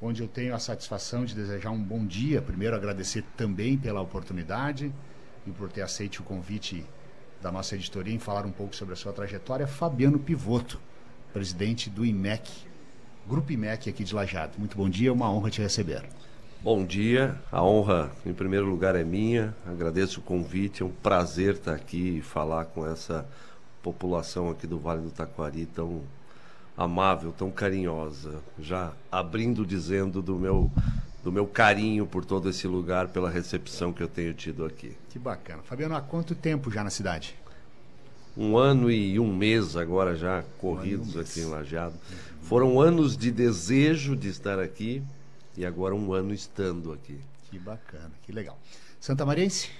onde eu tenho a satisfação de desejar um bom dia. Primeiro, agradecer também pela oportunidade e por ter aceito o convite da nossa editoria em falar um pouco sobre a sua trajetória. Fabiano Pivotto, presidente do IMEC, Grupo IMEC aqui de Lajeado. Muito bom dia, uma honra te receber. Bom dia, a honra em primeiro lugar é minha, agradeço o convite, é um prazer estar aqui e falar com essa população aqui do Vale do Taquari tão amável, tão carinhosa, já abrindo dizendo do meu carinho por todo esse lugar, pela recepção que eu tenho tido aqui. Que bacana. Fabiano, há quanto tempo já na cidade? 1 ano e 1 mês agora já corridos aqui em Lajeado. Foram anos de desejo de estar aqui e agora 1 ano estando aqui. Que bacana, que legal. Santamariense?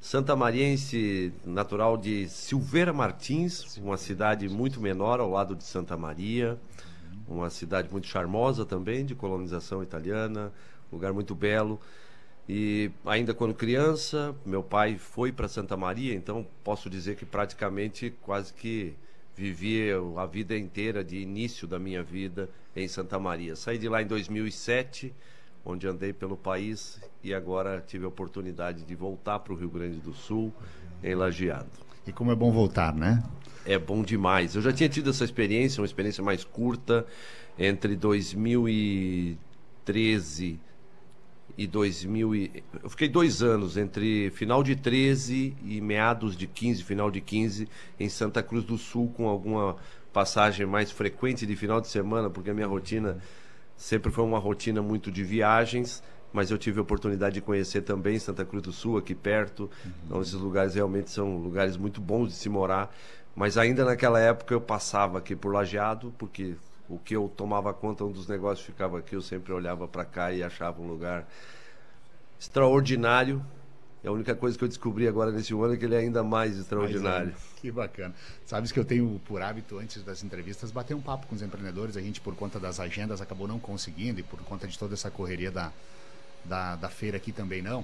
Santamariense, natural de Silveira Martins, uma cidade muito menor ao lado de Santa Maria, uma cidade muito charmosa também, de colonização italiana, lugar muito belo. E ainda quando criança, meu pai foi para Santa Maria, então posso dizer que praticamente quase que vivi a vida inteira de início da minha vida em Santa Maria. Saí de lá em 2007, onde andei pelo país e agora tive a oportunidade de voltar para o Rio Grande do Sul, em Lajeado. E como é bom voltar, né? É bom demais. Eu já tinha tido essa experiência, uma experiência mais curta, entre 2013 e 2000 eu fiquei 2 anos entre final de 13 e meados de 15, final de 15 em Santa Cruz do Sul, com alguma passagem mais frequente de final de semana, porque a minha rotina sempre foi uma rotina muito de viagens, mas eu tive a oportunidade de conhecer também Santa Cruz do Sul, aqui perto. Então esses lugares realmente são lugares muito bons de se morar, mas ainda naquela época eu passava aqui por Lajeado, porque o que eu tomava conta, um dos negócios ficava aqui, eu sempre olhava para cá e achava um lugar extraordinário. E a única coisa que eu descobri agora nesse ano é que ele é ainda mais extraordinário. Que bacana. Sabes que eu tenho por hábito, antes das entrevistas, bater um papo com os empreendedores. A gente, por conta das agendas, acabou não conseguindo, e por conta de toda essa correria da feira aqui também não.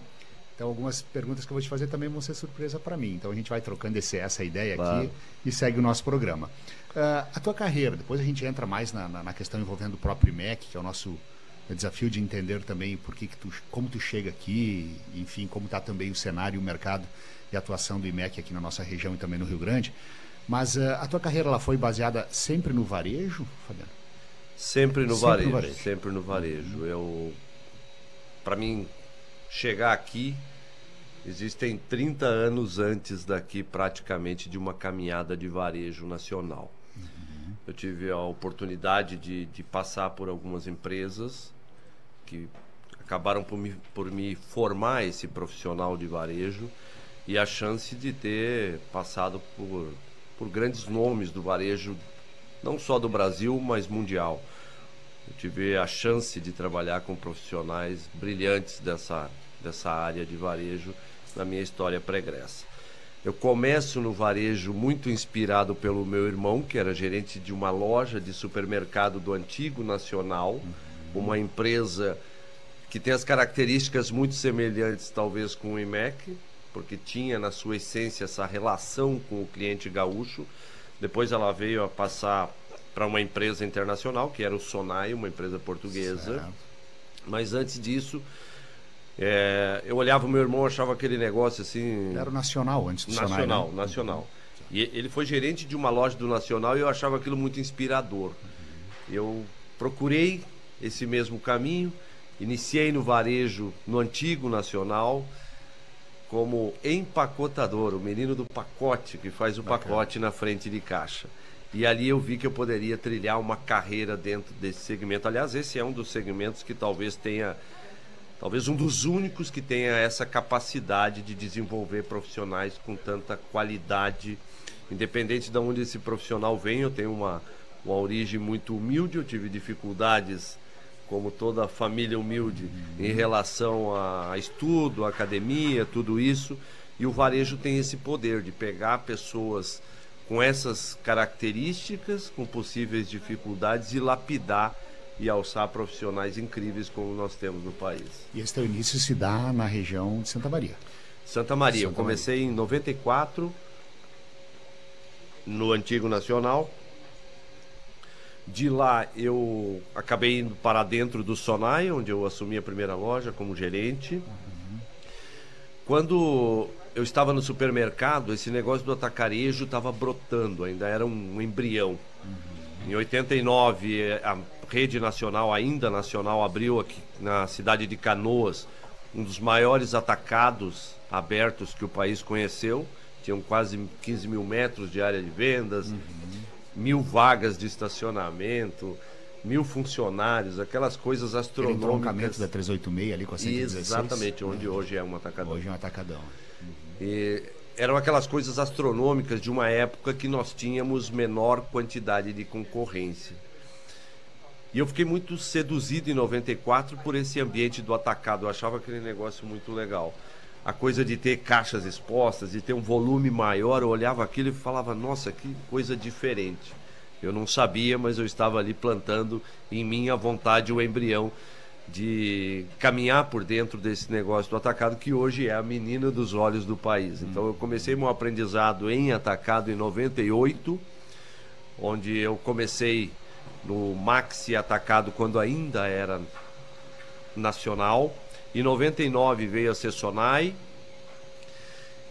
Então, algumas perguntas que eu vou te fazer também vão ser surpresa para mim. Então, a gente vai trocando essa ideia aqui e segue o nosso programa. A tua carreira, depois a gente entra mais na questão envolvendo o próprio IMEC, que é o nosso desafio de entender também como tu chega aqui, enfim, como está também o cenário, o mercado e a atuação do IMEC aqui na nossa região e também no Rio Grande. Mas a tua carreira ela foi baseada sempre no varejo, Fabiano? Sempre no varejo, sempre no varejo. Para mim chegar aqui, existem 30 anos antes daqui praticamente de uma caminhada de varejo nacional. Eu tive a oportunidade de passar por algumas empresas que acabaram por me formar esse profissional de varejo, e a chance de ter passado por grandes nomes do varejo, não só do Brasil, mas mundial. Eu tive a chance de trabalhar com profissionais brilhantes dessa área de varejo na minha história pregressa. Eu começo no varejo muito inspirado pelo meu irmão, que era gerente de uma loja de supermercado do Antigo Nacional, uma empresa que tem as características muito semelhantes talvez com o IMEC, porque tinha na sua essência essa relação com o cliente gaúcho. Depois ela veio a passar para uma empresa internacional, que era o Sonai, uma empresa portuguesa. Certo. Mas antes disso, eu olhava o meu irmão, achava aquele negócio assim... Era o Nacional antes do Sonai, né? Nacional. E ele foi gerente de uma loja do Nacional e eu achava aquilo muito inspirador. Eu procurei esse mesmo caminho, iniciei no varejo no Antigo Nacional como empacotador, o menino do pacote, que faz o pacote na frente de caixa. E ali eu vi que eu poderia trilhar uma carreira dentro desse segmento. Aliás, esse é um dos segmentos que talvez um dos únicos que tenha essa capacidade de desenvolver profissionais com tanta qualidade, independente de onde esse profissional vem. Eu tenho uma origem muito humilde, eu tive dificuldades, como toda família humilde, em relação a estudo, academia, tudo isso, e o varejo tem esse poder de pegar pessoas com essas características, com possíveis dificuldades, e lapidar e alçar profissionais incríveis como nós temos no país. E esse teu início se dá na região de Santa Maria? Santa Maria. Eu comecei em 94, no Antigo Nacional. De lá eu acabei indo para dentro do Sonai, onde eu assumi a primeira loja como gerente. Quando eu estava no supermercado, esse negócio do atacarejo estava brotando, ainda era um embrião. Em 89, a rede nacional, ainda nacional, abriu aqui na cidade de Canoas um dos maiores atacados abertos que o país conheceu. Tinham quase 15 mil metros de área de vendas, 1000 vagas de estacionamento, 1000 funcionários, aquelas coisas astronômicas. Aquele entroncamento da 386 ali com a 116. Exatamente, onde hoje é um atacadão. Hoje é um atacadão. E eram aquelas coisas astronômicas de uma época que nós tínhamos menor quantidade de concorrência. E eu fiquei muito seduzido em 94 por esse ambiente do atacado. Eu achava aquele negócio muito legal. A coisa de ter caixas expostas, de ter um volume maior, eu olhava aquilo e falava, nossa, que coisa diferente. Eu não sabia, mas eu estava ali plantando em mim a vontade, o embrião de caminhar por dentro desse negócio do atacado, que hoje é a menina dos olhos do país. Então eu comecei meu aprendizado em atacado em 98, onde eu comecei no Maxi Atacado quando ainda era nacional. Em 99 veio a ser Sonai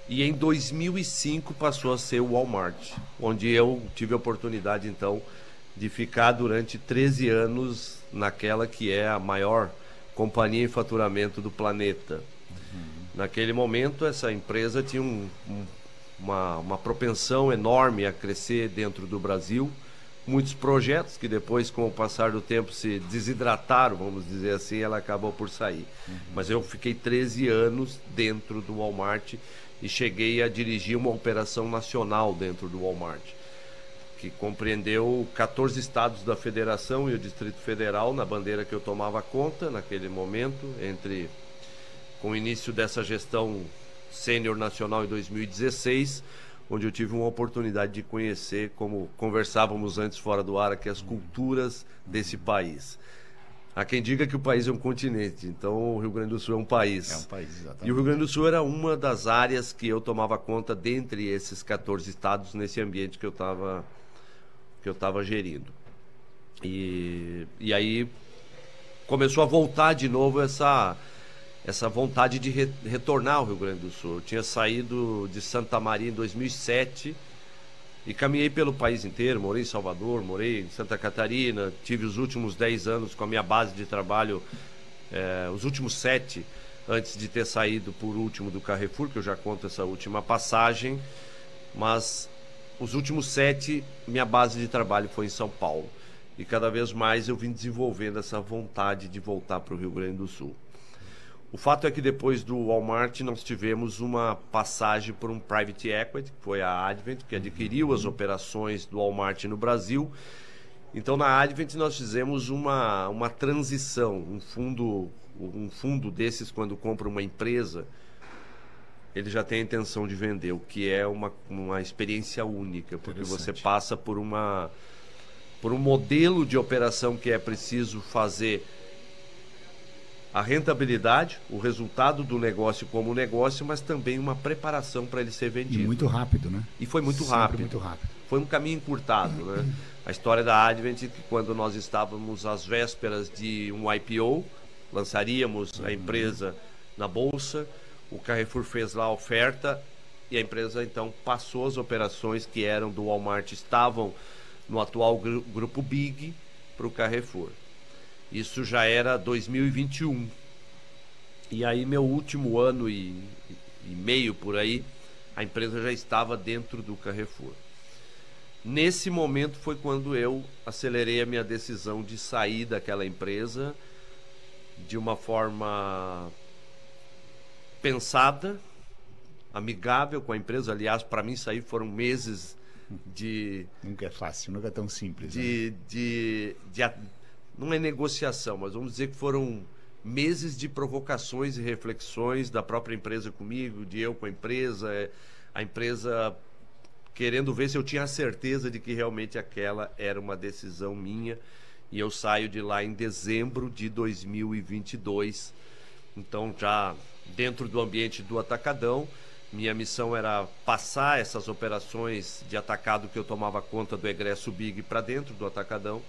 e em 2005 passou a ser o Walmart, onde eu tive a oportunidade então de ficar durante 13 anos naquela que é a maior companhia em faturamento do planeta. Naquele momento essa empresa tinha uma propensão enorme a crescer dentro do Brasil, muitos projetos que depois, com o passar do tempo, se desidrataram, vamos dizer assim, ela acabou por sair. Mas eu fiquei 13 anos dentro do Walmart e cheguei a dirigir uma operação nacional dentro do Walmart, que compreendeu 14 estados da federação e o Distrito Federal, na bandeira que eu tomava conta naquele momento, com o início dessa gestão sênior nacional em 2016, onde eu tive uma oportunidade de conhecer, como conversávamos antes fora do ar, aqui as culturas desse país. Há quem diga que o país é um continente, então o Rio Grande do Sul é um país. É um país, exatamente. E o Rio Grande do Sul era uma das áreas que eu tomava conta dentre esses 14 estados, nesse ambiente que eu estava gerindo. E aí começou a voltar de novo essa vontade de retornar ao Rio Grande do Sul. Eu tinha saído de Santa Maria em 2007 e caminhei pelo país inteiro, morei em Salvador, morei em Santa Catarina, tive os últimos 10 anos com a minha base de trabalho, os últimos 7 antes de ter saído por último do Carrefour, que eu já conto essa última passagem, mas os últimos 7, minha base de trabalho foi em São Paulo. E cada vez mais eu vim desenvolvendo essa vontade de voltar para o Rio Grande do Sul. O fato é que depois do Walmart nós tivemos uma passagem por um private equity, que foi a Advent, que adquiriu as operações do Walmart no Brasil. Então na Advent nós fizemos uma transição, um fundo desses, quando compra uma empresa, ele já tem a intenção de vender, o que é uma experiência única, porque você passa por um modelo de operação que é preciso fazer a rentabilidade, o resultado do negócio como negócio, mas também uma preparação para ele ser vendido. E muito rápido, né? E foi muito Sempre rápido. muito rápido. Foi um caminho encurtado, né? A história da Advent, que quando nós estávamos às vésperas de um IPO, lançaríamos a empresa na bolsa, o Carrefour fez lá a oferta e a empresa então passou as operações que eram do Walmart, estavam no atual grupo Big, para o Carrefour. Isso já era 2021. E aí meu último ano e meio por aí, a empresa já estava dentro do Carrefour. Nesse momento foi quando eu acelerei a minha decisão de sair daquela empresa de uma forma pensada, amigável com a empresa. Aliás, para mim sair foram meses de... Nunca é fácil, nunca é tão simples. Não é negociação, mas vamos dizer que foram meses de provocações e reflexões da própria empresa comigo, de eu com a empresa querendo ver se eu tinha a certeza de que realmente aquela era uma decisão minha. E eu saio de lá em dezembro de 2022, então já dentro do ambiente do Atacadão, minha missão era passar essas operações de atacado que eu tomava conta do egresso Big para dentro do atacadão.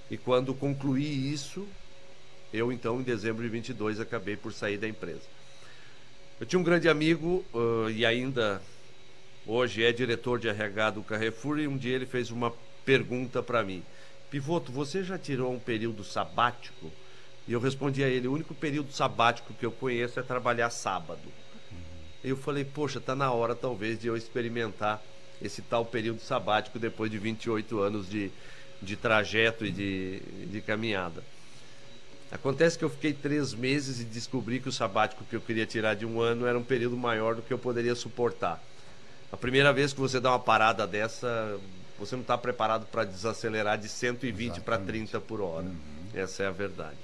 E quando concluí isso, eu então, em dezembro de 22, acabei por sair da empresa. Eu tinha um grande amigo, e ainda hoje é diretor de RH do Carrefour, e um dia ele fez uma pergunta para mim: Pivoto, você já tirou um período sabático? E eu respondi a ele: o único período sabático que eu conheço é trabalhar sábado. Eu falei: poxa, tá na hora talvez de eu experimentar esse tal período sabático depois de 28 anos de trajeto e de caminhada. Acontece que eu fiquei 3 meses e descobri que o sabático que eu queria tirar de 1 ano era um período maior do que eu poderia suportar. A primeira vez que você dá uma parada dessa, você não está preparado para desacelerar de 120 para 30 por hora. Essa é a verdade.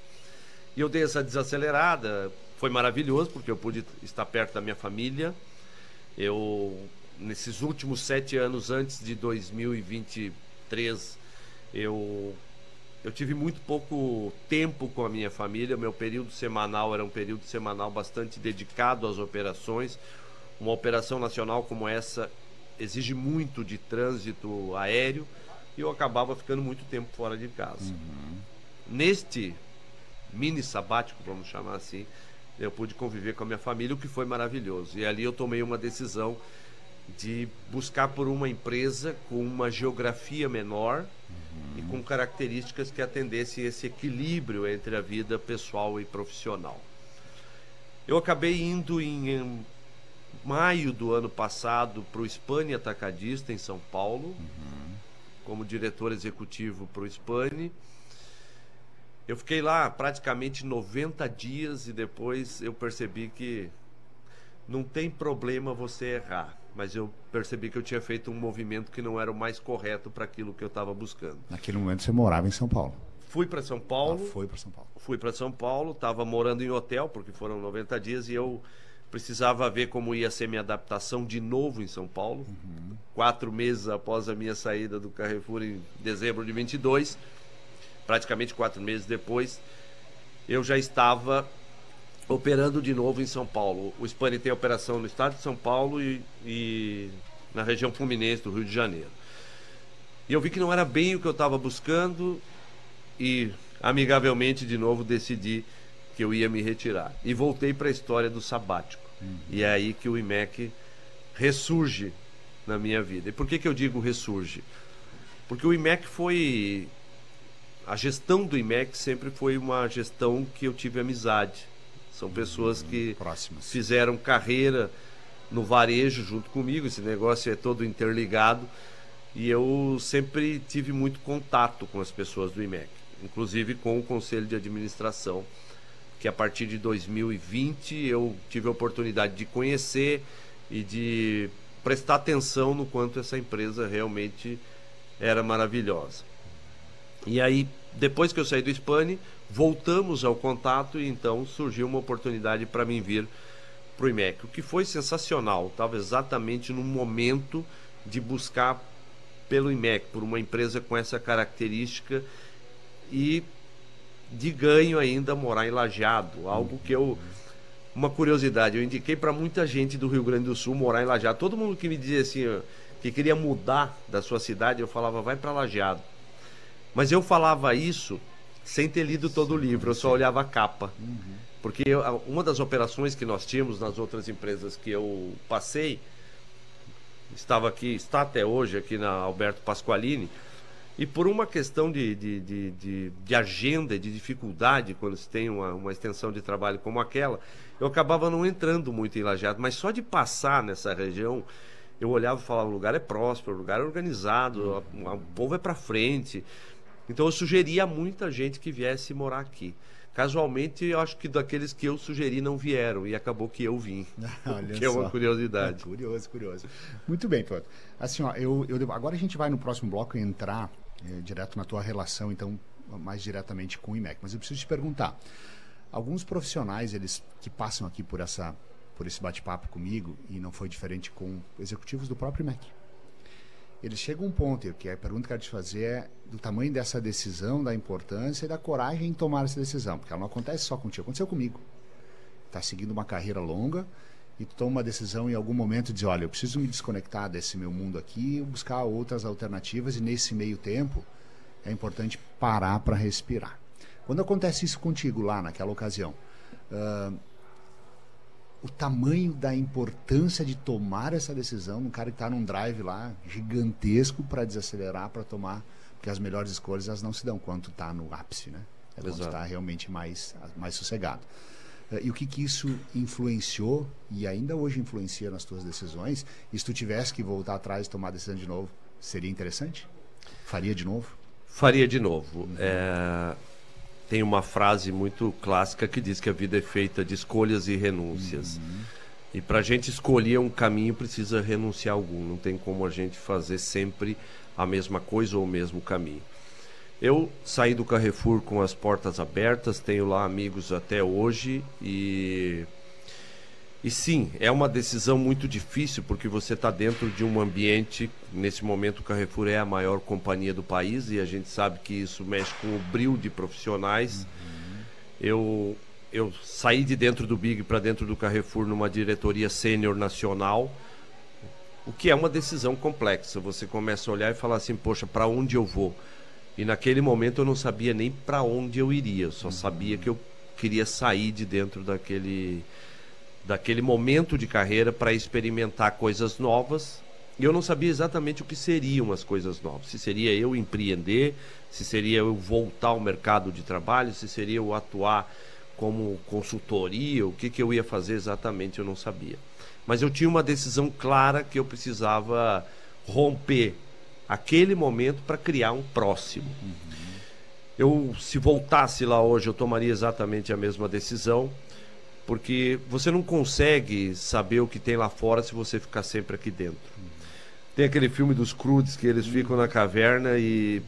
E eu dei essa desacelerada, foi maravilhoso, porque eu pude estar perto da minha família. Nesses últimos 7 anos, antes de 2023, eu tive muito pouco tempo com a minha família. Meu período semanal era um período semanal bastante dedicado às operações. Uma operação nacional como essa exige muito de trânsito aéreo e eu acabava ficando muito tempo fora de casa. Neste mini sabático, vamos chamar assim, eu pude conviver com a minha família, o que foi maravilhoso. E ali eu tomei uma decisão de buscar por uma empresa com uma geografia menor e com características que atendessem esse equilíbrio entre a vida pessoal e profissional. Eu acabei indo em maio do ano passado para o Spani Atacadista em São Paulo, como diretor executivo para o Spani. Eu fiquei lá praticamente 90 dias e depois eu percebi que não tem problema você errar, mas eu percebi que eu tinha feito um movimento que não era o mais correto para aquilo que eu estava buscando. Naquele momento você morava em São Paulo? Fui para São Paulo. Foi para São Paulo. Fui para São Paulo, estava morando em hotel, porque foram 90 dias e eu precisava ver como ia ser minha adaptação de novo em São Paulo. 4 meses após a minha saída do Carrefour em dezembro de 22, praticamente 4 meses depois, eu já estava operando de novo em São Paulo. O Spani tem operação no estado de São Paulo e na região fluminense do Rio de Janeiro. E eu vi que não era bem o que eu estava buscando e, amigavelmente, de novo, decidi que eu ia me retirar. E voltei para a história do sabático. E é aí que o IMEC ressurge na minha vida. E por que eu digo ressurge? Porque o IMEC foi... A gestão do IMEC sempre foi uma gestão que eu tive amizade. São pessoas que fizeram carreira no varejo junto comigo. Esse negócio é todo interligado. E eu sempre tive muito contato com as pessoas do IMEC, inclusive com o Conselho de Administração, que a partir de 2020 eu tive a oportunidade de conhecer e de prestar atenção no quanto essa empresa realmente era maravilhosa. E aí, depois que eu saí do Spani, voltamos ao contato e então surgiu uma oportunidade para mim vir para o IMEC, o que foi sensacional. Estava exatamente no momento de buscar pelo IMEC, por uma empresa com essa característica e de ganho ainda morar em Lajeado, algo que uma curiosidade, eu indiquei para muita gente do Rio Grande do Sul morar em Lajeado. Todo mundo que me dizia assim, que queria mudar da sua cidade, eu falava, vai para Lajeado. Mas eu falava isso sem ter lido todo o livro, eu só olhava a capa. Porque uma das operações que nós tínhamos nas outras empresas que eu passei, estava aqui, está até hoje aqui na Alberto Pasqualini, e por uma questão de agenda, de dificuldade, quando se tem uma extensão de trabalho como aquela, eu acabava não entrando muito em Lajeado, mas só de passar nessa região, eu olhava e falava, o lugar é próspero, o lugar é organizado, o povo é para frente. Então eu sugeria a muita gente que viesse morar aqui. Casualmente, eu acho que daqueles que eu sugeri não vieram, e acabou que eu vim. Olha que é uma curiosidade. Curioso. Muito bem, Pivoto. Assim, ó, agora a gente vai no próximo bloco entrar direto na tua relação, então, mais diretamente com o IMEC. Mas eu preciso te perguntar, alguns profissionais, eles que passam aqui por esse bate-papo comigo, e não foi diferente com executivos do próprio IMEC, eles chegam a um ponto, que a pergunta que eu quero te fazer é do tamanho dessa decisão, da importância e da coragem em tomar essa decisão, porque ela não acontece só contigo, aconteceu comigo. Está seguindo uma carreira longa e tu toma uma decisão em algum momento de dizer, olha, eu preciso me desconectar desse meu mundo aqui e buscar outras alternativas, e nesse meio tempo é importante parar para respirar. Quando acontece isso contigo lá naquela ocasião, o tamanho da importância de tomar essa decisão, um cara que está num drive lá gigantesco para desacelerar, para tomar, porque as melhores escolhas elas não se dão quando tu está no ápice, né? É quando tu está realmente mais sossegado. E o que isso influenciou e ainda hoje influencia nas tuas decisões? E se tu tivesse que voltar atrás e tomar a decisão de novo, seria interessante? Faria de novo? Faria de novo. Tem uma frase muito clássica que diz que a vida é feita de escolhas e renúncias. E para a gente escolher um caminho precisa renunciar a algum. Não tem como a gente fazer sempre a mesma coisa ou o mesmo caminho. Eu saí do Carrefour com as portas abertas, tenho lá amigos até hoje e sim, é uma decisão muito difícil porque você está dentro de um ambiente, nesse momento o Carrefour é a maior companhia do país e a gente sabe que isso mexe com o brio de profissionais. Eu saí de dentro do Big para dentro do Carrefour numa diretoria sênior nacional, o que é uma decisão complexa. Você começa a olhar e falar assim, poxa, para onde eu vou? E naquele momento eu não sabia nem para onde eu iria, eu só sabia que eu queria sair de dentro daquele momento de carreira para experimentar coisas novas. E eu não sabia exatamente o que seriam as coisas novas. Se seria eu empreender, se seria eu voltar ao mercado de trabalho, se seria eu atuar como consultoria, o que eu ia fazer exatamente eu não sabia. Mas eu tinha uma decisão clara que eu precisava romper aquele momento para criar um próximo. Se voltasse lá hoje, eu tomaria exatamente a mesma decisão, porque você não consegue saber o que tem lá fora se você ficar sempre aqui dentro. Tem aquele filme dos Croods que eles ficam na caverna e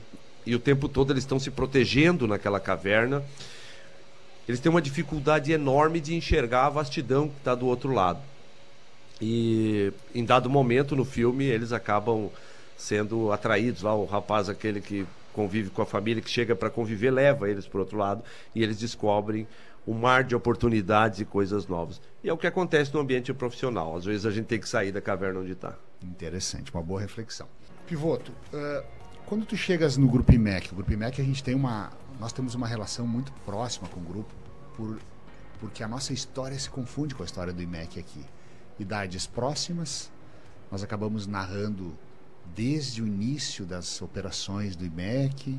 o tempo todo eles estão se protegendo naquela caverna. Eles têm uma dificuldade enorme de enxergar a vastidão que está do outro lado. E em dado momento no filme eles acabam sendo atraídos lá, o rapaz aquele que convive com a família, que chega para conviver, leva eles para o outro lado e eles descobrem um mar de oportunidades e coisas novas. E é o que acontece no ambiente profissional. Às vezes a gente tem que sair da caverna onde está. Interessante, uma boa reflexão. Pivoto, quando tu chegas no Grupo IMEC, o Grupo IMEC nós temos uma relação muito próxima com o grupo, porque a nossa história se confunde com a história do IMEC aqui. Idades próximas, nós acabamos narrando desde o início das operações do IMEC,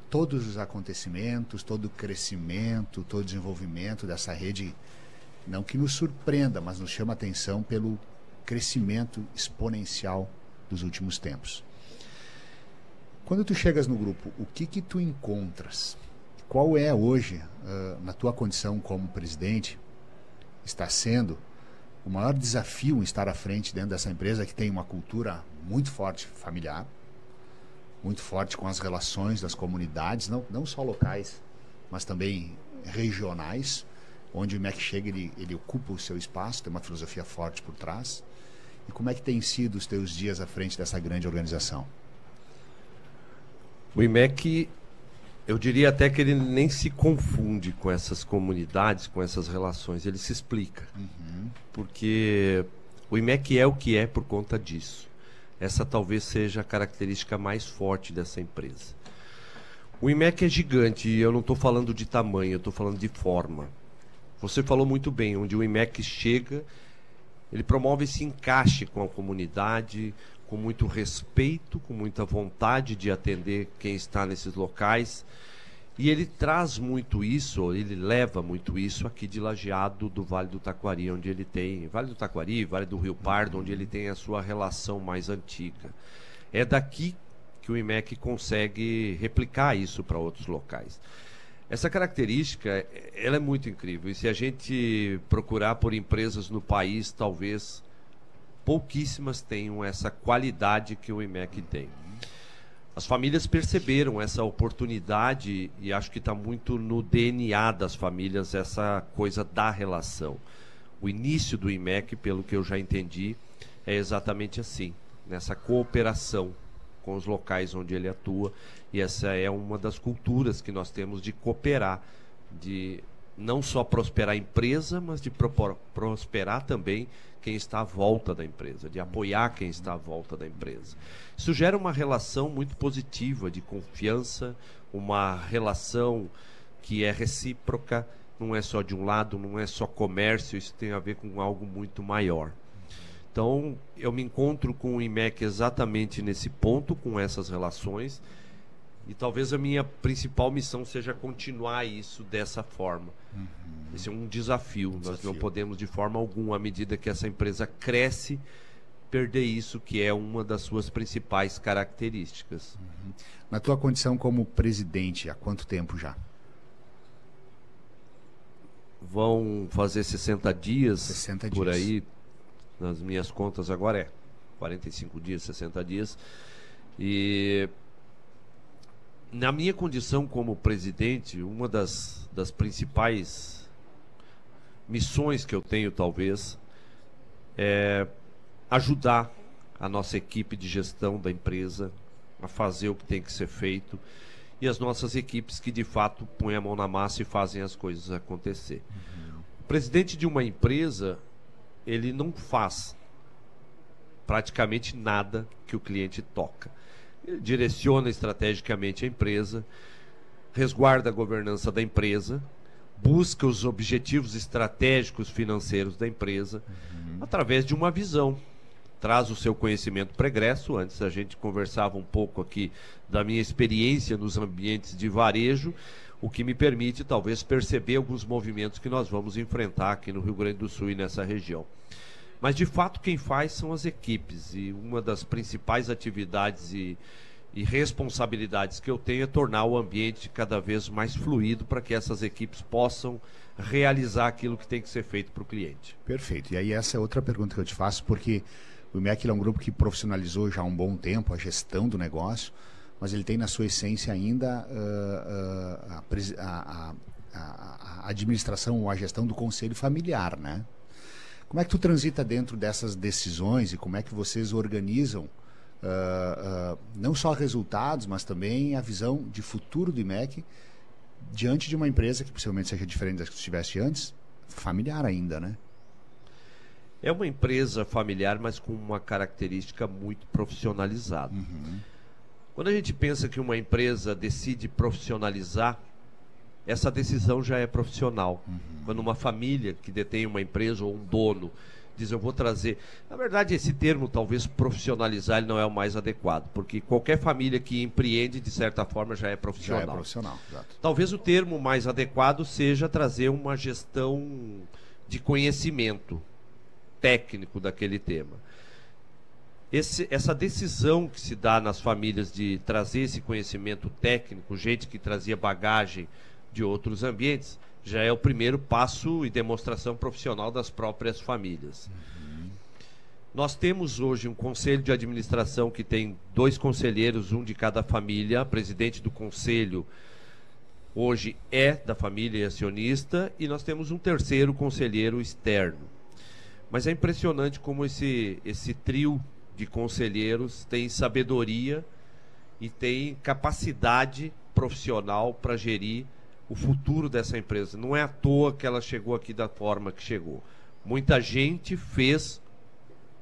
todos os acontecimentos, todo o crescimento, todo o desenvolvimento dessa rede, não que nos surpreenda, mas nos chama a atenção pelo crescimento exponencial dos últimos tempos. Quando tu chegas no grupo, o que tu encontras? Qual é hoje, na tua condição como presidente, está sendo o maior desafio em estar à frente dentro dessa empresa que tem uma cultura muito forte familiar, muito forte com as relações das comunidades, não só locais, mas também regionais, onde o IMEC chega, ele ocupa o seu espaço, tem uma filosofia forte por trás. E como é que tem sido os teus dias à frente dessa grande organização? O IMEC, eu diria até que ele nem se confunde com essas comunidades, com essas relações, ele se explica. Porque o IMEC é o que é por conta disso. Essa talvez seja a característica mais forte dessa empresa. O IMEC é gigante e eu não estou falando de tamanho, eu estou falando de forma. Você falou muito bem, onde o IMEC chega, ele promove esse encaixe com a comunidade, com muito respeito, com muita vontade de atender quem está nesses locais. E ele traz muito isso, ele leva muito isso aqui de Lajeado, do Vale do Taquari, onde ele tem... Vale do Taquari, Vale do Rio Pardo, onde ele tem a sua relação mais antiga. É daqui que o IMEC consegue replicar isso para outros locais. Essa característica, ela é muito incrível. E se a gente procurar por empresas no país, talvez pouquíssimas tenham essa qualidade que o IMEC tem. As famílias perceberam essa oportunidade e acho que está muito no DNA das famílias essa coisa da relação. O início do IMEC, pelo que eu já entendi, é exatamente assim, nessa cooperação com os locais onde ele atua, e essa é uma das culturas que nós temos de cooperar, de não só prosperar a empresa, mas de prosperar também quem está à volta da empresa, de apoiar quem está à volta da empresa. Isso gera uma relação muito positiva de confiança, uma relação que é recíproca, não é só de um lado, não é só comércio, isso tem a ver com algo muito maior. Então, eu me encontro com o IMEC exatamente nesse ponto, com essas relações, e talvez a minha principal missão seja continuar isso dessa forma. Esse é um desafio. Nós não podemos, de forma alguma, à medida que essa empresa cresce, perder isso, que é uma das suas principais características. Na tua condição como presidente, há quanto tempo já? Vão fazer 60 dias, 60 por dias. aí, nas minhas contas agora é 45 dias, 60 dias. E na minha condição como presidente, uma das principais missões que eu tenho, talvez, é ajudar a nossa equipe de gestão da empresa a fazer o que tem que ser feito, e as nossas equipes que de fato põem a mão na massa e fazem as coisas acontecer. O presidente de uma empresa, ele não faz praticamente nada que o cliente toca. Ele direciona estrategicamente a empresa, resguarda a governança da empresa, busca os objetivos estratégicos financeiros da empresa através de uma visão. Traz o seu conhecimento pregresso. Antes a gente conversava um pouco aqui da minha experiência nos ambientes de varejo, o que me permite talvez perceber alguns movimentos que nós vamos enfrentar aqui no Rio Grande do Sul e nessa região. Mas de fato quem faz são as equipes, e uma das principais atividades e responsabilidades que eu tenho é tornar o ambiente cada vez mais fluido para que essas equipes possam realizar aquilo que tem que ser feito para o cliente. Perfeito. E aí essa é outra pergunta que eu te faço, porque o IMEC é um grupo que profissionalizou já há um bom tempo a gestão do negócio, mas ele tem na sua essência ainda a administração ou a gestão do conselho familiar, né? Como é que tu transita dentro dessas decisões e como é que vocês organizam não só resultados, mas também a visão de futuro do IMEC diante de uma empresa que possivelmente seja diferente das que tu estiveste antes, familiar ainda, né? É uma empresa familiar, mas com uma característica muito profissionalizada. Quando a gente pensa que uma empresa decide profissionalizar, essa decisão já é profissional. Quando uma família que detém uma empresa ou um dono diz, eu vou trazer... Na verdade, esse termo, talvez profissionalizar, ele não é o mais adequado, porque qualquer família que empreende, de certa forma, já é profissional. Já é profissional, exato. Talvez o termo mais adequado seja trazer uma gestão de conhecimento técnico daquele tema. Essa decisão que se dá nas famílias de trazer esse conhecimento técnico, gente que trazia bagagem de outros ambientes, já é o primeiro passo e demonstração profissional das próprias famílias. Nós temos hoje um conselho de administração que tem 2 conselheiros, um de cada família. Presidente do conselho hoje é da família acionista, e nós temos um terceiro conselheiro externo. Mas é impressionante como esse trio de conselheiros tem sabedoria e tem capacidade profissional para gerir o futuro dessa empresa. Não é à toa que ela chegou aqui da forma que chegou. Muita gente fez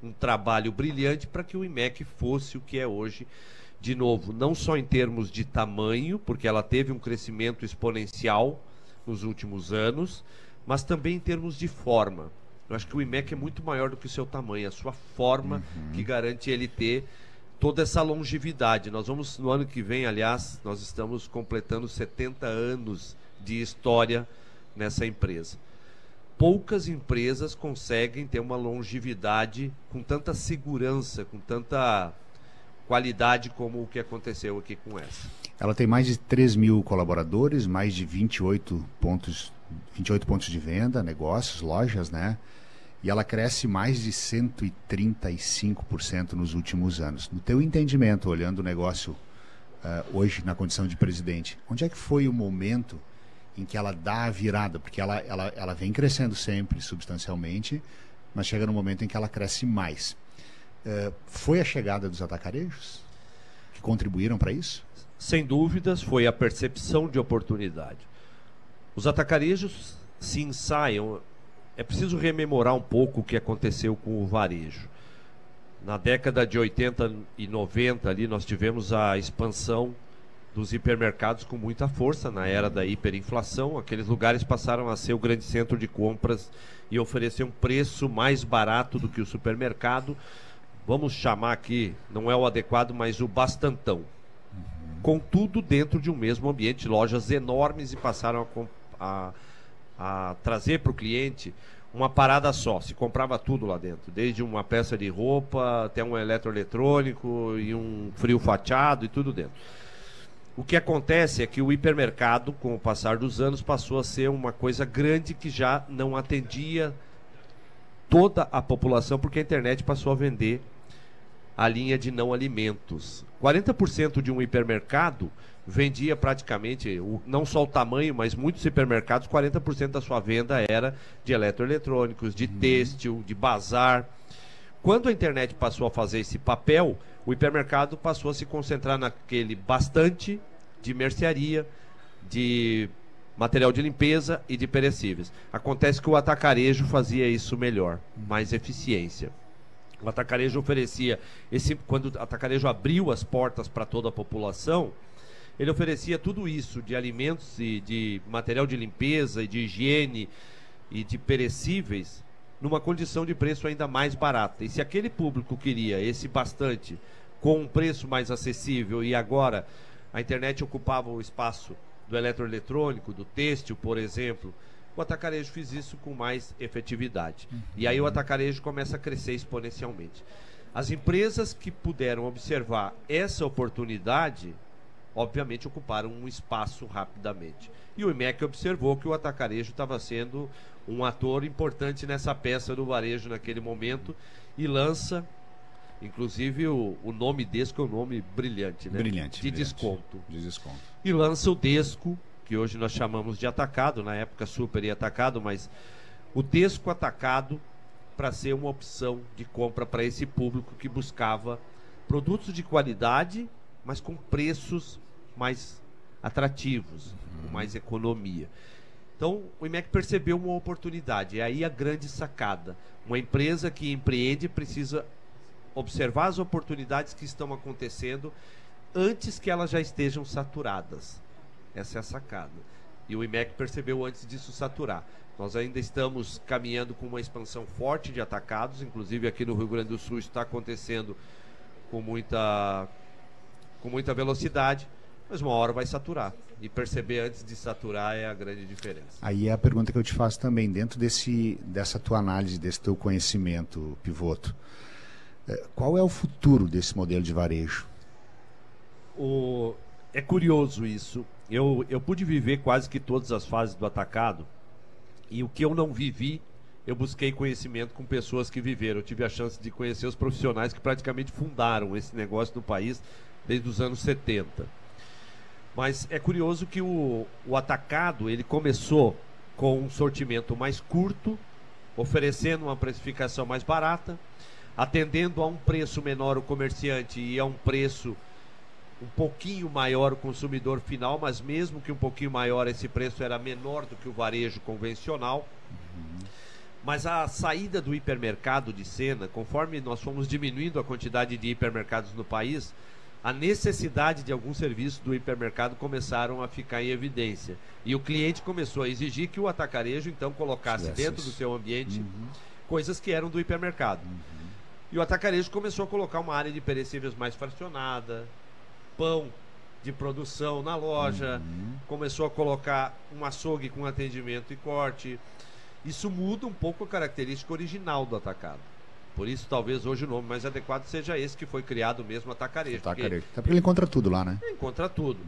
um trabalho brilhante para que o IMEC fosse o que é hoje. De novo, não só em termos de tamanho, porque ela teve um crescimento exponencial nos últimos anos, mas também em termos de forma. Eu acho que o IMEC é muito maior do que o seu tamanho, a sua forma que garante ele ter toda essa longevidade. Nós vamos, no ano que vem, aliás, nós estamos completando 70 anos de história nessa empresa. Poucas empresas conseguem ter uma longevidade com tanta segurança, com tanta qualidade como o que aconteceu aqui com essa. Ela tem mais de 3 mil colaboradores, mais de 28 pontos de venda, negócios, lojas, né? E ela cresce mais de 135% nos últimos anos. No teu entendimento, olhando o negócio hoje na condição de presidente, onde é que foi o momento em que ela dá a virada? Porque ela vem crescendo sempre, substancialmente, mas chega no momento em que ela cresce mais. Foi a chegada dos atacarejos que contribuíram para isso? Sem dúvidas, foi a percepção de oportunidade. Os atacarejos se ensaiam. É preciso rememorar um pouco o que aconteceu com o varejo. Na década de 80 e 90 ali nós tivemos a expansão dos hipermercados com muita força na era da hiperinflação. Aqueles lugares passaram a ser o grande centro de compras e oferecer um preço mais barato do que o supermercado. Vamos chamar aqui, não é o adequado, mas o bastantão. Contudo, dentro de um mesmo ambiente, lojas enormes, e passaram a trazer para o cliente uma parada só. Se comprava tudo lá dentro, desde uma peça de roupa até um eletroeletrônico e um frio fatiado e tudo dentro. O que acontece é que o hipermercado, com o passar dos anos, passou a ser uma coisa grande que já não atendia toda a população, porque a internet passou a vender a linha de não alimentos. 40% de um hipermercado vendia praticamente, não só o tamanho, mas muitos hipermercados, 40% da sua venda era de eletroeletrônicos, de têxtil, de bazar. Quando a internet passou a fazer esse papel, o hipermercado passou a se concentrar naquele bastante de mercearia, de material de limpeza e de perecíveis. Acontece que o atacarejo fazia isso melhor, mais eficiência. O atacarejo oferecia, quando o atacarejo abriu as portas para toda a população, ele oferecia tudo isso de alimentos e de material de limpeza e de higiene e de perecíveis numa condição de preço ainda mais barata. E se aquele público queria esse bastante com um preço mais acessível, e agora a internet ocupava o espaço do eletroeletrônico, do têxtil, por exemplo, o atacarejo fez isso com mais efetividade. E aí o atacarejo começa a crescer exponencialmente. As empresas que puderam observar essa oportunidade, obviamente ocuparam um espaço rapidamente. E o IMEC observou que o atacarejo estava sendo um ator importante nessa peça do varejo naquele momento e lança, inclusive o nome Desco é um nome brilhante, né? Brilhante. De desconto. De desconto. E lança o Desco, que hoje nós chamamos de atacado, na época super e atacado, mas o Desco atacado para ser uma opção de compra para esse público que buscava produtos de qualidade, mas com preços mais atrativos, com mais economia. Então, o IMEC percebeu uma oportunidade, é aí a grande sacada. Uma empresa que empreende precisa observar as oportunidades que estão acontecendo antes que elas já estejam saturadas. Essa é a sacada. E o IMEC percebeu antes disso saturar. Nós ainda estamos caminhando com uma expansão forte de atacados, inclusive aqui no Rio Grande do Sul está acontecendo com muita velocidade, mas uma hora vai saturar. E perceber antes de saturar é a grande diferença. Aí é a pergunta que eu te faço também, dentro dessa tua análise, desse teu conhecimento, Pivoto, qual é o futuro desse modelo de varejo? É curioso isso. Eu pude viver quase que todas as fases do atacado, e o que eu não vivi, eu busquei conhecimento com pessoas que viveram. Eu tive a chance de conhecer os profissionais que praticamente fundaram esse negócio no país desde os anos 70. Mas é curioso que o atacado, ele começou com um sortimento mais curto, oferecendo uma precificação mais barata, atendendo a um preço menor o comerciante e a um preço um pouquinho maior o consumidor final, mas mesmo que um pouquinho maior, esse preço era menor do que o varejo convencional. Mas a saída do hipermercado de cena, conforme nós fomos diminuindo a quantidade de hipermercados no país, a necessidade de alguns serviços do hipermercado começaram a ficar em evidência. E o cliente começou a exigir que o atacarejo, então, colocasse dentro do seu ambiente coisas que eram do hipermercado. E o atacarejo começou a colocar uma área de perecíveis mais fracionada, pão de produção na loja, começou a colocar um açougue com atendimento e corte. Isso muda um pouco a característica original do atacado. Por isso, talvez hoje o nome mais adequado seja esse que foi criado mesmo, atacarejo. Atacarejo. Até porque ele encontra tudo lá, né? Ele encontra tudo.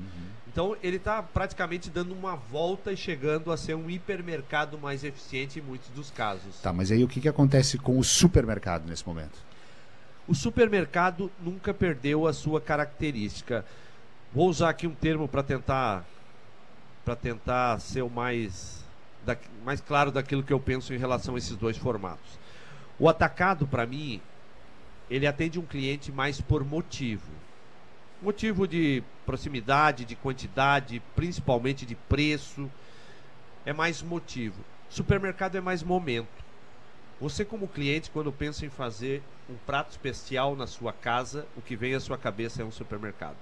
Então, ele está praticamente dando uma volta e chegando a ser um hipermercado mais eficiente em muitos dos casos. Tá, mas aí o que acontece com o supermercado nesse momento? O supermercado nunca perdeu a sua característica. Vou usar aqui um termo para tentar ser o mais claro daquilo que eu penso em relação a esses dois formatos. O atacado, para mim, ele atende um cliente mais por motivo. Motivo de proximidade, de quantidade, principalmente de preço. É mais motivo. Supermercado é mais momento. Você como cliente, quando pensa em fazer um prato especial na sua casa, o que vem à sua cabeça é um supermercado.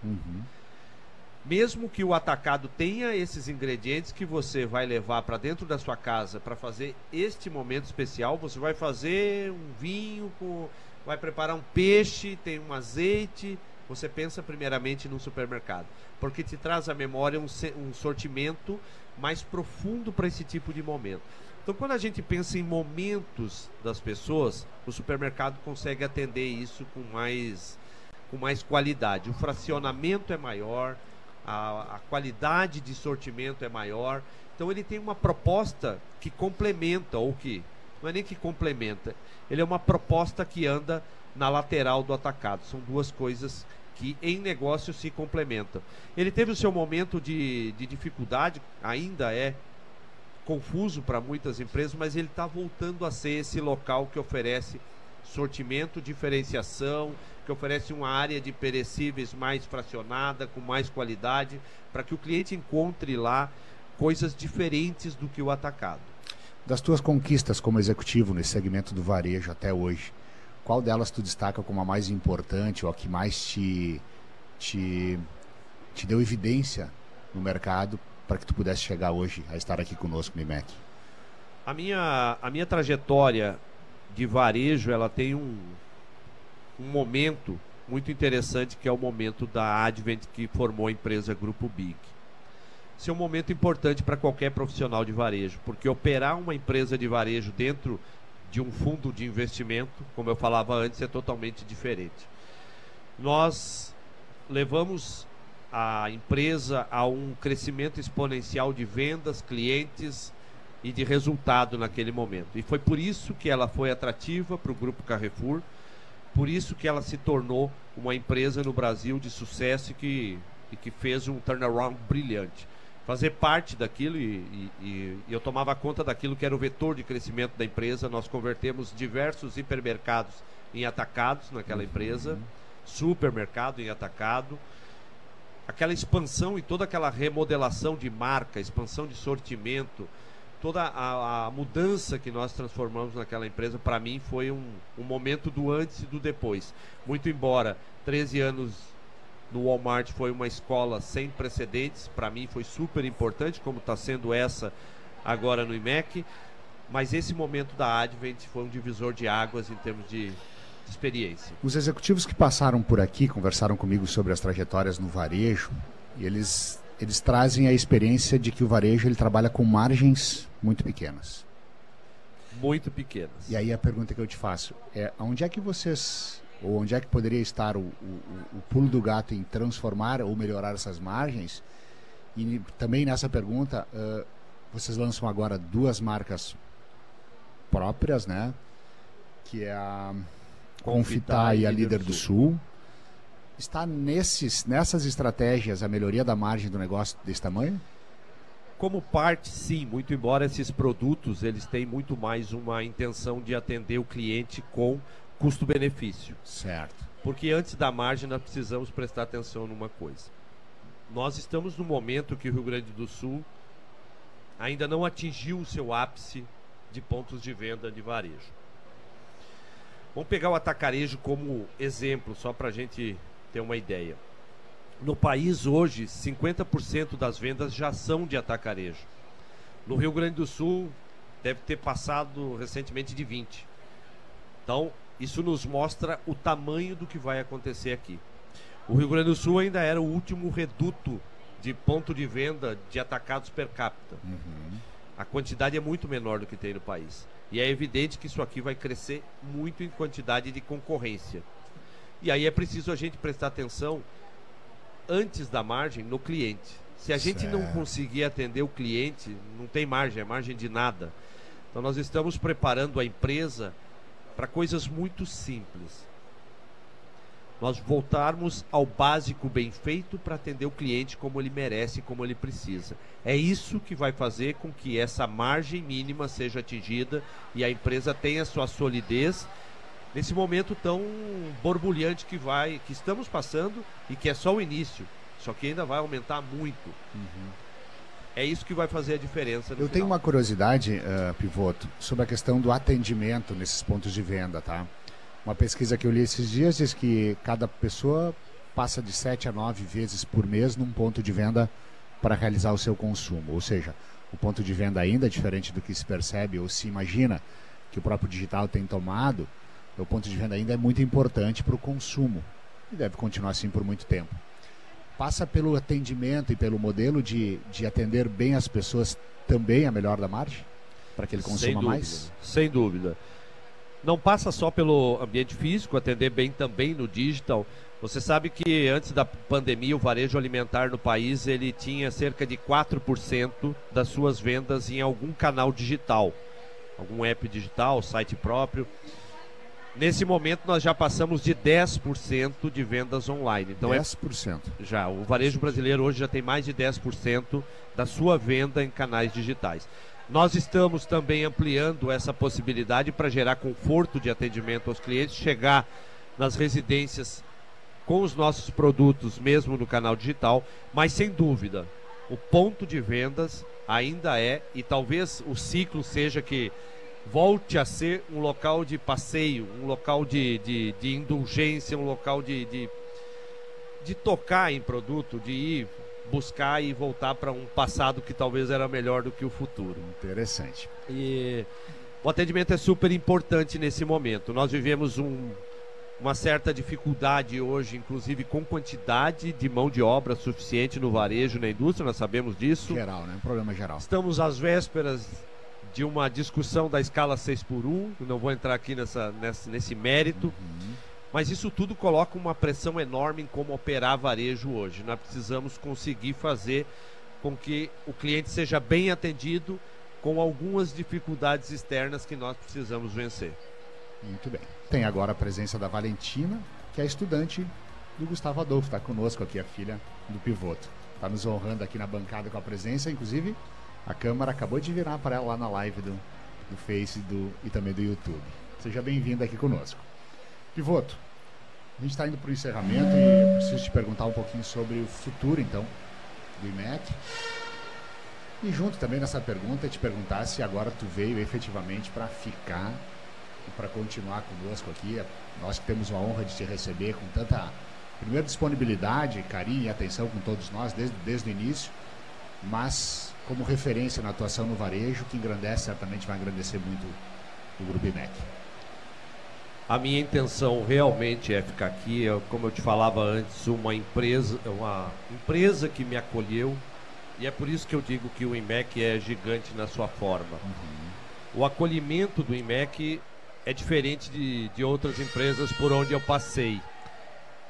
Mesmo que o atacado tenha esses ingredientes que você vai levar para dentro da sua casa para fazer este momento especial, você vai fazer um vinho, vai preparar um peixe, tem um azeite, você pensa primeiramente no supermercado, porque te traz à memória um sortimento mais profundo para esse tipo de momento. Então, quando a gente pensa em momentos das pessoas, o supermercado consegue atender isso com mais qualidade. O fracionamento é maior, a qualidade de sortimento é maior. Então, ele tem uma proposta que complementa, ou que não é nem que complementa, ele é uma proposta que anda na lateral do atacado. São duas coisas que em negócio se complementam. Ele teve o seu momento de dificuldade, ainda é confuso para muitas empresas, mas ele está voltando a ser esse local que oferece sortimento, diferenciação, que oferece uma área de perecíveis mais fracionada, com mais qualidade, para que o cliente encontre lá coisas diferentes do que o atacado. Das tuas conquistas como executivo nesse segmento do varejo até hoje, qual delas tu destaca como a mais importante ou a que mais te deu evidência no mercado para que tu pudesse chegar hoje a estar aqui conosco no IMEC? A minha trajetória de varejo, ela tem um momento muito interessante, que é o momento da Advent, que formou a empresa Grupo BIG. Esse é um momento importante para qualquer profissional de varejo, porque operar uma empresa de varejo dentro de um fundo de investimento, como eu falava antes, é totalmente diferente. Nós levamos a empresa a um crescimento exponencial de vendas, clientes e de resultado naquele momento. E foi por isso que ela foi atrativa para o Grupo Carrefour, por isso que ela se tornou uma empresa no Brasil de sucesso e que fez um turnaround brilhante. Fazer parte daquilo e eu tomava conta daquilo que era o vetor de crescimento da empresa. Nós convertemos diversos hipermercados em atacados naquela empresa, supermercado em atacado. Aquela expansão e toda aquela remodelação de marca, expansão de sortimento, toda a mudança que nós transformamos naquela empresa, para mim foi um momento do antes e do depois. Muito embora 13 anos no Walmart foi uma escola sem precedentes, para mim foi super importante, como está sendo essa agora no IMEC, mas esse momento da Advent foi um divisor de águas em termos de experiência. Os executivos que passaram por aqui conversaram comigo sobre as trajetórias no varejo, e eles trazem a experiência de que o varejo ele trabalha com margens muito pequenas. Muito pequenas. E aí a pergunta que eu te faço é: onde é que vocês, ou onde é que poderia estar o pulo do gato em transformar ou melhorar essas margens? E também nessa pergunta, vocês lançam agora duas marcas próprias, né? Que é a Confitar e a Líder do Sul. Está nessas estratégias a melhoria da margem do negócio desse tamanho? Como parte, sim, muito embora esses produtos eles têm muito mais uma intenção de atender o cliente com custo-benefício. Certo. Porque antes da margem nós precisamos prestar atenção numa coisa. Nós estamos no momento que o Rio Grande do Sul ainda não atingiu o seu ápice de pontos de venda de varejo. Vamos pegar o atacarejo como exemplo, só para a gente ter uma ideia. No país hoje, 50% das vendas já são de atacarejo. No Rio Grande do Sul, deve ter passado recentemente de 20%. Então, isso nos mostra o tamanho do que vai acontecer aqui. O Rio Grande do Sul ainda era o último reduto de ponto de venda de atacados per capita. A quantidade é muito menor do que tem no país. E é evidente que isso aqui vai crescer muito em quantidade de concorrência. E aí é preciso a gente prestar atenção antes da margem no cliente. Se a gente não conseguir atender o cliente, não tem margem, é margem de nada. Então nós estamos preparando a empresa para coisas muito simples. Nós voltarmos ao básico bem feito para atender o cliente como ele merece, como ele precisa. É isso que vai fazer com que essa margem mínima seja atingida e a empresa tenha sua solidez nesse momento tão borbulhante que estamos passando e que é só o início, só que ainda vai aumentar muito. é isso que vai fazer a diferença no Eu tenho uma curiosidade, Pivoto, sobre a questão do atendimento nesses pontos de venda, tá? Uma pesquisa que eu li esses dias diz que cada pessoa passa de 7 a 9 vezes por mês num ponto de venda para realizar o seu consumo. Ou seja, o ponto de venda ainda é diferente do que se percebe ou se imagina que o próprio digital tem tomado. O ponto de venda ainda é muito importante para o consumo e deve continuar assim por muito tempo. Passa pelo atendimento e pelo modelo de atender bem as pessoas também a melhor da margem? Para que ele consuma mais? Sem dúvida. Não passa só pelo ambiente físico, atender bem também no digital. Você sabe que antes da pandemia o varejo alimentar no país ele tinha cerca de 4% das suas vendas em algum canal digital. Algum app digital, site próprio. Nesse momento nós já passamos de 10% de vendas online. Então 10%? Já, o varejo brasileiro hoje já tem mais de 10% da sua venda em canais digitais. Nós estamos também ampliando essa possibilidade para gerar conforto de atendimento aos clientes, chegar nas residências com os nossos produtos mesmo no canal digital, mas sem dúvida, o ponto de vendas ainda é, e talvez o ciclo seja que volte a ser um local de passeio, um local de indulgência, um local de tocar em produto, de ir buscar e voltar para um passado que talvez era melhor do que o futuro. Interessante. E o atendimento é super importante nesse momento. Nós vivemos uma certa dificuldade hoje, inclusive com quantidade de mão de obra suficiente no varejo, na indústria, nós sabemos disso. Geral, né? Um problema geral. Estamos às vésperas de uma discussão da escala 6x1, não vou entrar aqui nesse mérito, mas isso tudo coloca uma pressão enorme em como operar varejo hoje. Nós precisamos conseguir fazer com que o cliente seja bem atendido com algumas dificuldades externas que nós precisamos vencer. Muito bem. Tem agora a presença da Valentina, que é estudante do Gustavo Adolfo, está conosco aqui, a filha do Pivoto. Está nos honrando aqui na bancada com a presença, inclusive a câmera acabou de virar para ela lá na live do Face e também do YouTube. Seja bem-vinda aqui conosco. Pivoto, a gente está indo para o encerramento e eu preciso te perguntar um pouquinho sobre o futuro, então, do IMEC. E junto também nessa pergunta, te perguntar se agora tu veio efetivamente para ficar e para continuar conosco aqui. Nós que temos a honra de te receber com tanta, primeiro, disponibilidade, carinho e atenção com todos nós desde o início, mas como referência na atuação no varejo, que engrandece, certamente vai engrandecer muito o Grupo IMEC. A minha intenção realmente é ficar aqui, como eu te falava antes, uma empresa que me acolheu, e é por isso que eu digo que o IMEC é gigante na sua forma. O acolhimento do IMEC é diferente de outras empresas por onde eu passei.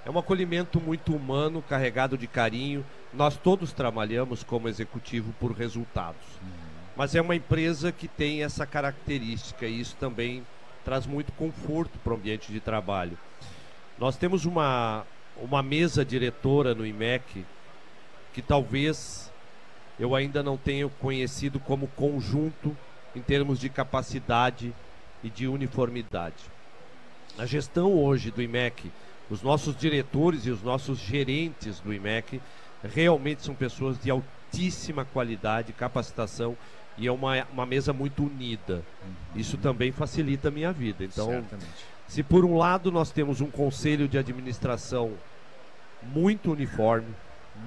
É um acolhimento muito humano, carregado de carinho. Nós todos trabalhamos como executivo por resultados. Mas é uma empresa que tem essa característica e isso também traz muito conforto para o ambiente de trabalho. Nós temos uma mesa diretora no IMEC que talvez eu ainda não tenha conhecido como conjunto em termos de capacidade e de uniformidade. A gestão hoje do IMEC, os nossos diretores e os nossos gerentes do IMEC realmente são pessoas de altíssima qualidade, capacitação, e é uma mesa muito unida. Isso também facilita a minha vida. Então, certamente, se por um lado nós temos um conselho de administração muito uniforme,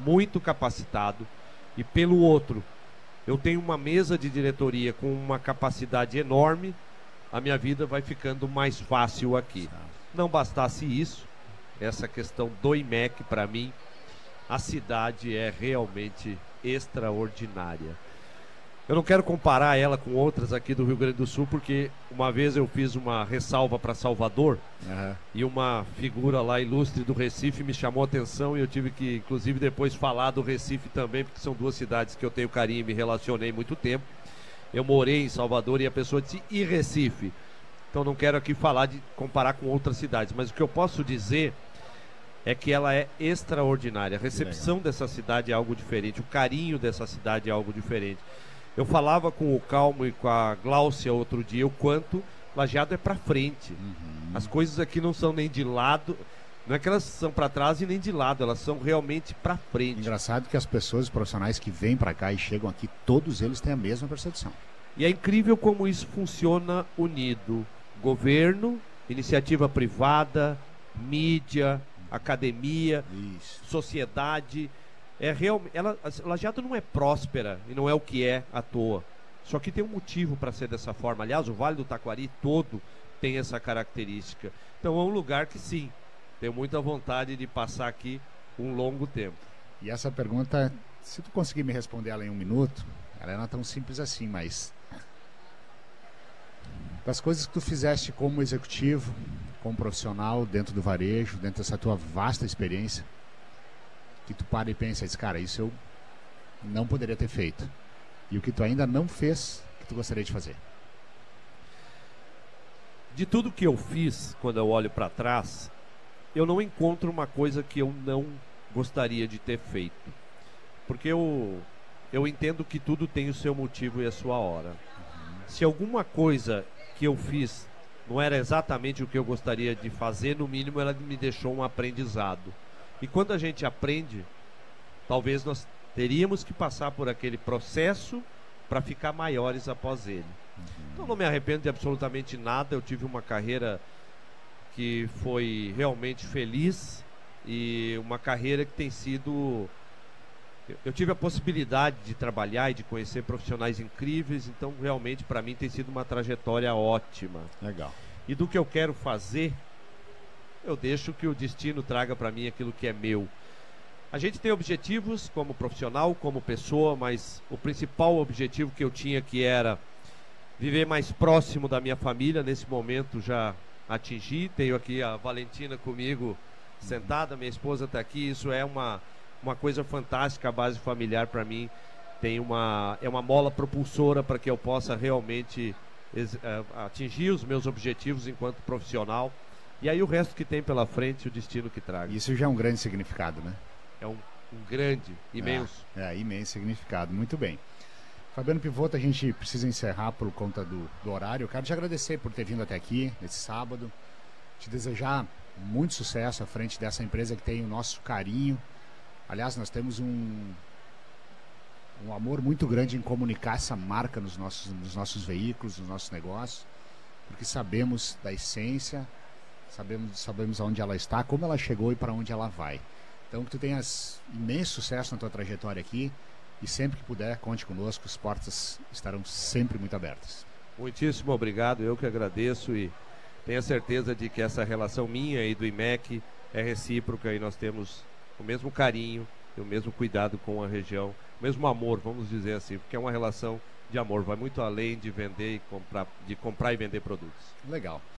muito capacitado, e pelo outro eu tenho uma mesa de diretoria com uma capacidade enorme, a minha vida vai ficando mais fácil aqui. Não bastasse isso, essa questão do IMEC, para mim, a cidade é realmente extraordinária. Eu não quero comparar ela com outras aqui do Rio Grande do Sul, porque uma vez eu fiz uma ressalva para Salvador, e uma figura lá ilustre do Recife me chamou a atenção, e eu tive que, inclusive, depois falar do Recife também, porque são duas cidades que eu tenho carinho e me relacionei muito tempo. Eu morei em Salvador e a pessoa disse, e Recife? Então não quero aqui falar de comparar com outras cidades, mas o que eu posso dizer é que ela é extraordinária. A recepção dessa cidade é algo diferente, o carinho dessa cidade é algo diferente. Eu falava com o Calmo e com a Gláucia outro dia o quanto Lajeado é para frente. As coisas aqui não são nem de lado, Não é que elas são para trás e nem de lado, elas são realmente para frente. Engraçado que as pessoas, os profissionais que vêm para cá e chegam aqui, todos eles têm a mesma percepção. E é incrível como isso funciona unido. Governo, iniciativa privada, mídia, academia, sociedade. Lajeado não é próspera e não é o que é à toa. Só que tem um motivo para ser dessa forma. Aliás, o Vale do Taquari todo tem essa característica. Então é um lugar que sim, tenho muita vontade de passar aqui um longo tempo. E essa pergunta, se tu conseguir me responder ela em um minuto, ela não é tão simples assim, mas das coisas que tu fizeste como executivo, como profissional, dentro do varejo, dentro dessa tua vasta experiência, que tu para e pensa, diz, cara, isso eu não poderia ter feito. E o que tu ainda não fez, que tu gostaria de fazer? De tudo que eu fiz, quando eu olho para trás, eu não encontro uma coisa que eu não gostaria de ter feito. Porque eu entendo que tudo tem o seu motivo e a sua hora. Se alguma coisa que eu fiz não era exatamente o que eu gostaria de fazer, no mínimo ela me deixou um aprendizado. E quando a gente aprende, talvez nós teríamos que passar por aquele processo para ficar maiores após ele. Então não me arrependo de absolutamente nada. Eu tive uma carreira que foi realmente feliz e uma carreira que tem sido... Eu tive a possibilidade de trabalhar e de conhecer profissionais incríveis, então realmente para mim tem sido uma trajetória ótima. Legal. E do que eu quero fazer, eu deixo que o destino traga para mim aquilo que é meu. A gente tem objetivos como profissional, como pessoa, mas o principal objetivo que eu tinha, que era viver mais próximo da minha família, nesse momento já atingi. Tenho aqui a Valentina comigo sentada, minha esposa está aqui. Isso é uma coisa fantástica. A base familiar para mim é uma mola propulsora para que eu possa realmente atingir os meus objetivos enquanto profissional. E aí o resto que tem pela frente, o destino que traga. Isso já é um grande significado, né? É um grande, imenso. Imenso significado. Muito bem. Fabiano Pivotto, a gente precisa encerrar por conta do horário. Eu quero te agradecer por ter vindo até aqui, nesse sábado. Te desejar muito sucesso à frente dessa empresa que tem o nosso carinho. Aliás, nós temos um amor muito grande em comunicar essa marca nos nossos veículos, nos nossos negócios, porque sabemos da essência, sabemos onde ela está, como ela chegou e para onde ela vai. Então, que tu tenhas imenso sucesso na tua trajetória aqui e sempre que puder, conte conosco, as portas estarão sempre muito abertas. Muitíssimo obrigado, eu que agradeço e tenho certeza de que essa relação minha e do IMEC é recíproca e nós temos o mesmo carinho e o mesmo cuidado com a região, o mesmo amor, vamos dizer assim, porque é uma relação de amor, vai muito além de vender e comprar e vender produtos. Legal.